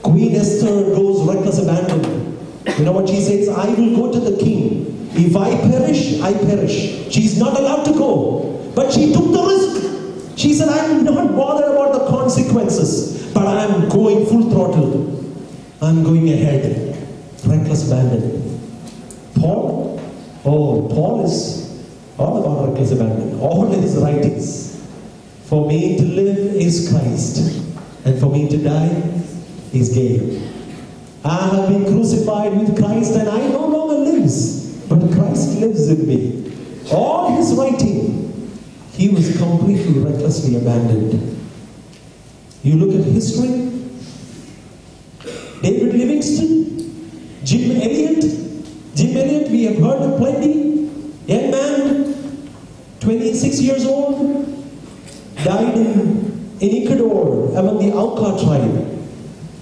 Queen Esther goes reckless abandon. You know what she says? I will go to the king. If I perish, I perish. She's not allowed to go. But she took the risk. She said, I'm not bothered about the consequences, but I'm going full throttle. I'm going ahead. Reckless abandon. Paul? Oh, Paul is all about reckless abandon. All his writings. For me to live is Christ, and for me to die is gain. I have been crucified with Christ, and I no longer lives, but Christ lives in me. All his writing, he was completely recklessly abandoned. You look at history, David Livingston, Jim Elliot, we have heard of plenty. Young man, 26 years old, died in Ecuador among the Auca tribe.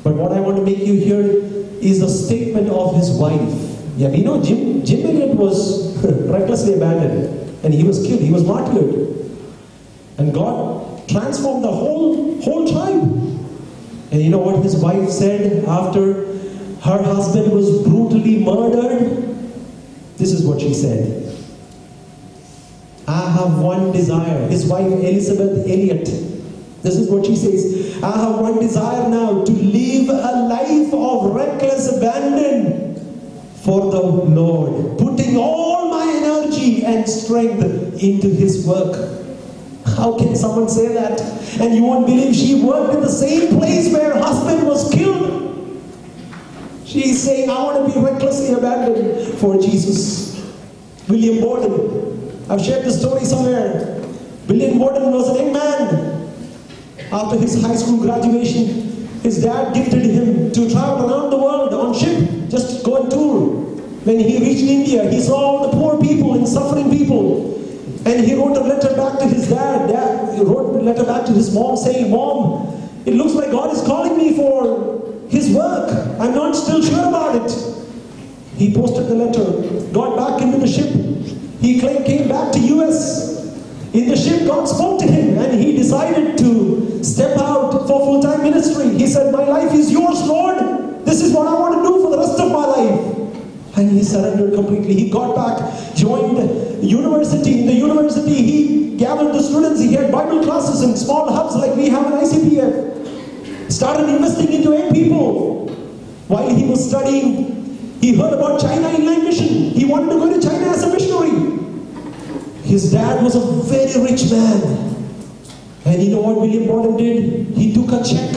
But what I want to make you hear is the statement of his wife. Yeah, we know Jim Elliot was recklessly abandoned and he was killed, he was martyred. And God transformed the whole tribe. And you know what his wife said after her husband was brutally murdered? This is what she said. I have one desire. His wife Elizabeth Elliot. This is what she says. I have one desire now, to live a life of reckless abandon for the Lord, putting all my energy and strength into his work. How can someone say that? And you won't believe she worked in the same place where her husband was killed. She's saying, I want to be recklessly abandoned for Jesus. William Borden. I've shared the story somewhere. William Borden was a young man. After his high school graduation, his dad gifted him to travel around the world on ship, just go on tour. When he reached India, he saw all the poor people and suffering people. And he wrote a letter back to his dad. He wrote a letter back to his mom saying, Mom, it looks like God is calling me for his work. I'm not still sure about it. He posted the letter, got back into the ship. He came back to US. In the ship, God spoke to him and he decided to step out for full-time ministry. He said, my life is yours, Lord. This is what I want to do for the rest of my life. And he surrendered completely. He got back, joined university. In the university, he gathered the students. He had Bible classes in small hubs like we have in ICPF. Started investing into young people. While he was studying, he heard about China Inland Mission. He wanted to go to China as a missionary. His dad was a very rich man. And you know what William Borden did? He took a check,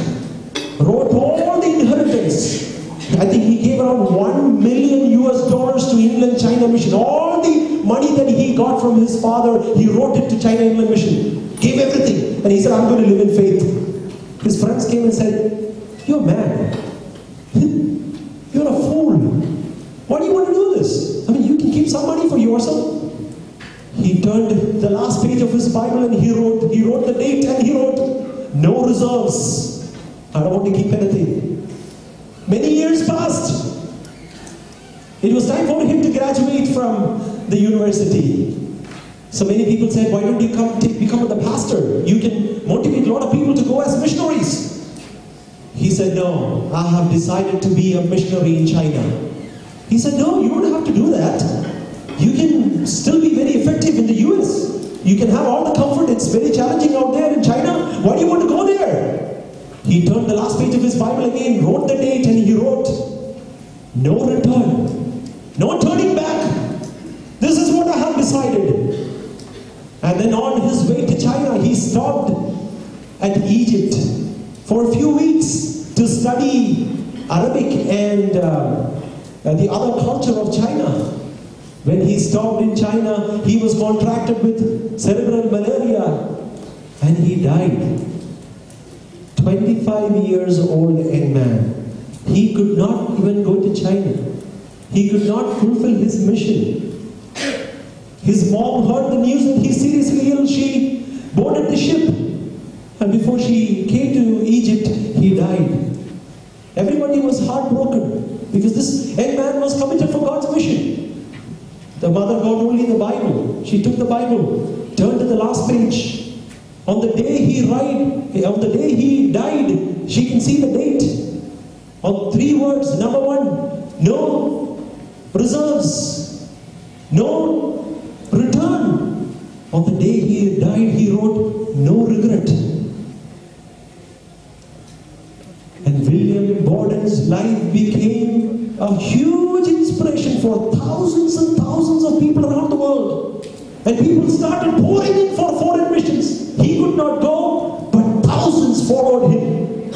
wrote all the inheritance. I think he gave around $1 million to Inland China Mission. All the money that he got from his father, he wrote it to China Inland Mission. Gave everything. And he said, I'm going to live in faith. His friends came and said, you're mad. You're a fool. Why do you want to do this? I mean, you can keep some money for yourself. He turned the last page of his Bible and he wrote the date and he wrote, no reserves. I don't want to keep anything. Many years passed. It was time for him to graduate from the university. So many people said, why don't you become the pastor? You can motivate a lot of people to go as missionaries. He said, no, I have decided to be a missionary in China. He said, no, you don't have to do that. You can still be very effective in the US. You can have all the comfort. It's very challenging out there in China. Why do you want to go there? He turned the last page of his Bible again, wrote the date, and he wrote, no return, no turning back. This is what I have decided. And then on his way to China, he stopped at Egypt for a few weeks to study Arabic and the other culture of China. When he stopped in China, he was contracted with cerebral malaria and he died. 25 years old young man. He could not even go to China. He could not fulfill his mission. His mom heard the news that he's seriously ill. She boarded the ship. And before she came to Egypt, he died. Everybody was heartbroken because this young man was committed for God's mission. The mother got only the Bible. She took the Bible, turned to the last page. On the day he died, she can see the date. On 3 words. Number 1, no reserves, no return. On the day he died, he wrote, no regret. And William Borden's life became a huge inspiration for thousands and thousands of people around the world. And people started pouring in for foreign missions. He could not go, but thousands followed him.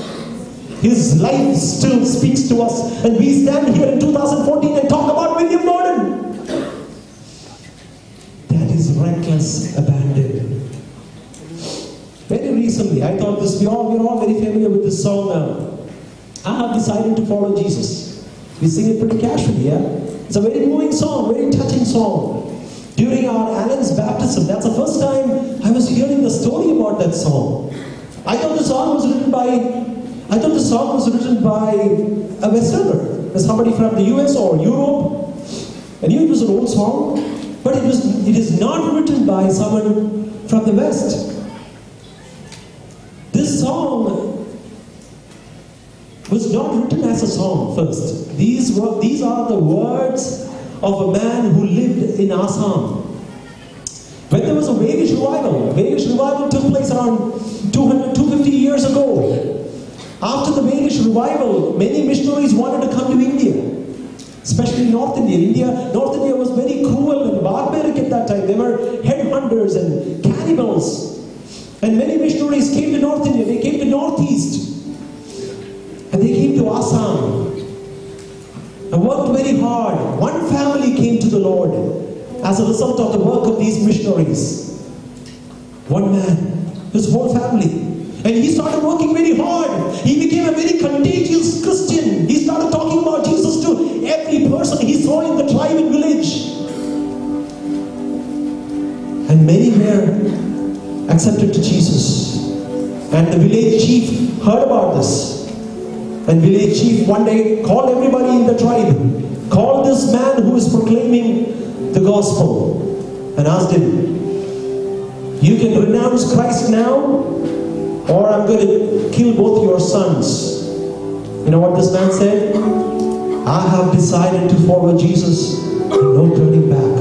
His life still speaks to us. And we stand here in 2014 and talk about William Borden. That is reckless abandon. Very recently, I thought we're all very familiar with this song now. I have decided to follow Jesus. We sing it pretty casually, yeah? It's a very moving song, very touching song. During our Alan's baptism, that's the first time I was hearing the story about that song. I thought the song was written by I thought the song was written by a Westerner, somebody from the US or Europe. I knew it was an old song, but it is not written by someone from the West. This song was not written as a song first. These are the words of a man who lived in Assam. When there was a Vedic revival took place around 250 years ago. After the Vedic revival, many missionaries wanted to come to India, especially North India. North India was very cruel and barbaric at that time. They were headhunters and cannibals. And many missionaries came to North India. They came to Northeast. And they came to Assam and worked very hard. One family came to the Lord as a result of the work of these missionaries. One man, his whole family. And he started working very hard. He became a very contagious Christian. He started talking about Jesus to every person he saw in the tribe and village. And many were accepted to Jesus. And the village chief heard about this. And village chief one day called everybody in the tribe, called this man who is proclaiming the gospel, and asked him, you can renounce Christ now, or I'm going to kill both your sons. You know what this man said? I have decided to follow Jesus, and no turning back.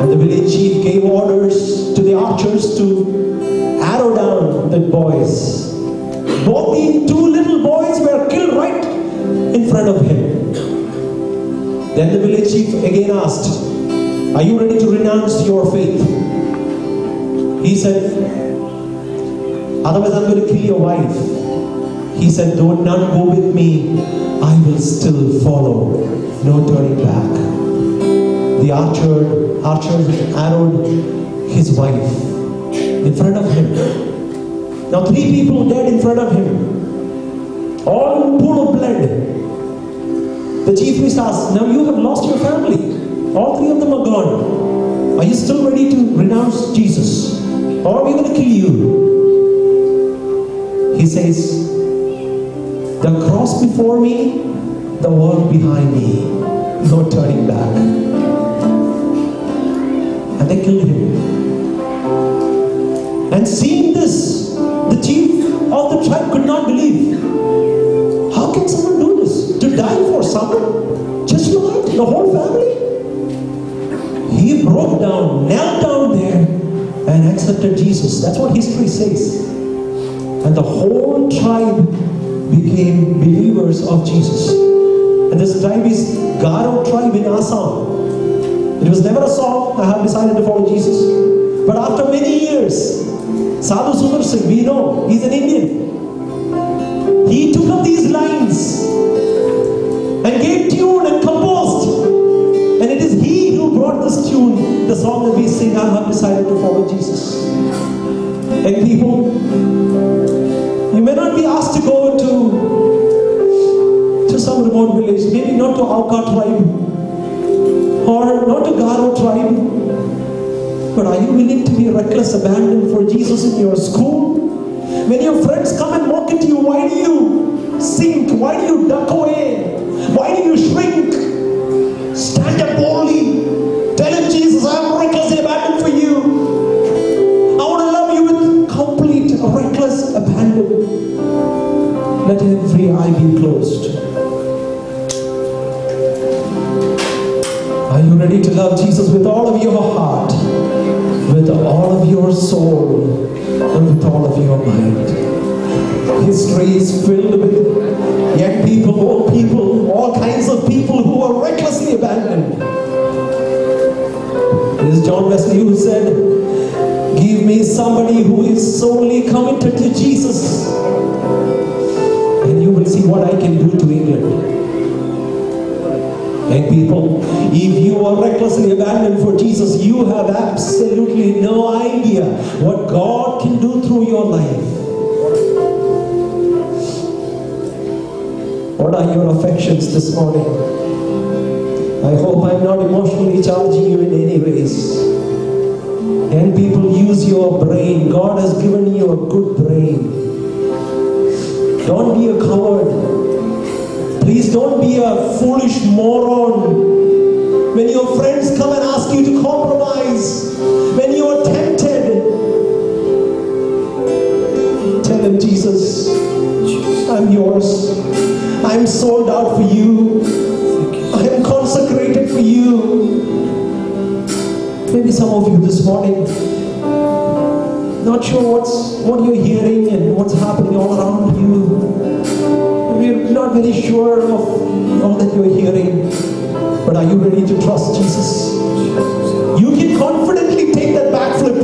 And the village chief gave orders to the archers to arrow down the boys. Both the two little boys were killed right in front of him. Then the village chief again asked, are you ready to renounce your faith? He said, otherwise I'm going to kill your wife. He said, do not go with me. I will still follow. No turning back. The archer arrowed his wife in front of him. Now 3 people dead in front of him. All pool of blood. The chief priest asked, now you have lost your family. All 3 of them are gone. Are you still ready to renounce Jesus? Or are we going to kill you? He says, the cross before me, the world behind me. No turning back. And they killed him. And seeing this, the chief of the tribe could not believe. How can someone do this? To die for someone? Just like the whole family? He broke down, knelt down there, and accepted Jesus. That's what history says. And the whole tribe became believers of Jesus. And this tribe is Garo tribe in Assam. It was never a song, I have decided to follow Jesus. But after many years, Sadhu Sundar Singh, we know, he's an Indian. He took up these lines and gave tune and composed. And it is he who brought this tune, the song that we sing, I have decided to follow Jesus. And people, you may not be asked to go to some remote village, maybe not to Auka tribe, or not to Garo tribe. But are you willing to be reckless abandon for Jesus in your school? When your friends come and mock at you, why do you sink? Why do you duck away? Why do you shrink? Stand up boldly. Tell him, Jesus, I am recklessly abandoned for you. I want to love you with complete, reckless abandon. Let every eye be closed. Are you ready to love Jesus with all of your heart, with all of your soul, and with all of your mind? History is filled with young people, old people, all kinds of people who are recklessly abandoned. It is John Wesley who said, give me somebody who is solely committed to Jesus, and you will see what I can do to England. Young people, if you are recklessly abandoned for Jesus, you have absolutely no idea what God can do through your life. What are your affections this morning? I hope I'm not emotionally charging you in any ways. Young people, use your brain. God has given you a good brain. Don't be a coward. Please don't be a foolish moron. When your friends come and ask you to compromise, when you are tempted, tell them, Jesus, I'm yours. I'm sold out for you. I am consecrated for you. Maybe some of you this morning, not sure what you're hearing and what's happening all around you. We're not very sure of all that you're hearing. But are you ready to trust Jesus? You can confidently take that backflip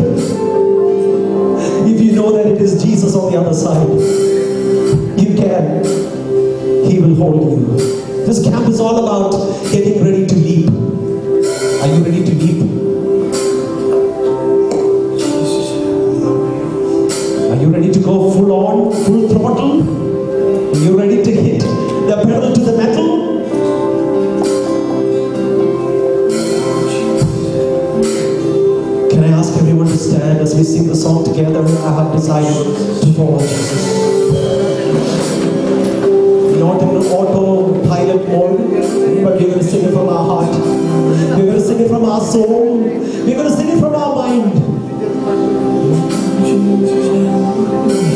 if you know that it is Jesus on the other side. You can. He will hold you. This camp is all about getting ready to leap. Are you ready to leap? Are you ready to go full on, full throttle? Are you ready to hit the pedal to the metal? Can I ask everyone to stand as we sing the song together? I have decided to follow Jesus. Not in an autopilot mode, but we're going to sing it from our heart. We're going to sing it from our soul. We're going to sing it from our mind.